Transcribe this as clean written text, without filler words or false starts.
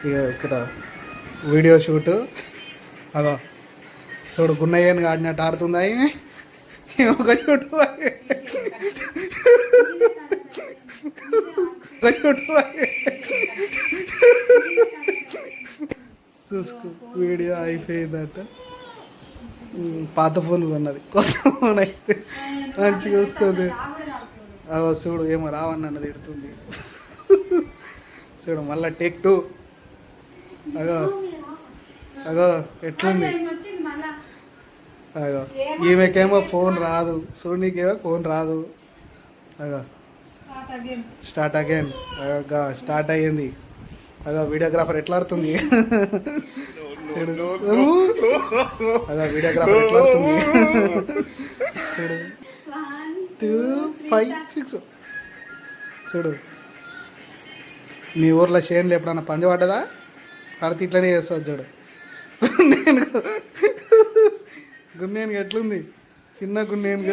ఇక ఇక్కడ video shoot అదో చూడు గున్నయ్యని ఆడినట్టు ఆడుతుందా ఒక షూటు చూసుకో వీడియో అయిపోయిందట. పాత ఫోన్ కొన్నది, కొత్త ఫోన్ అయితే మంచిగా వస్తుంది. అగో చూడు ఏమో రావన్న అన్నది ఎడుతుంది. చూడు మళ్ళీ టేక్ 2. అగో అగో ఎట్లుంది. అగో ఈమెకేమో ఫోన్ రాదు, సోనీకేమో ఫోన్ రాదు. అగో స్టార్ట్ అగైన్. అగో స్టార్ట్ అయ్యింది. అగో వీడియోగ్రాఫర్ ఎట్లా ఆడుతుంది. అగో వీడియోగ్రాఫర్ ఎట్లా ఆడుతుంది. చూడు 2 5 6. చూడు మీ ఊర్లో షేన్లు ఎప్పుడన్నా పంది పడ్డదా? పడితే ఇట్లనే చేస్తుంది చూడు. గున్నేను ఎట్లుంది, చిన్న గున్నేను.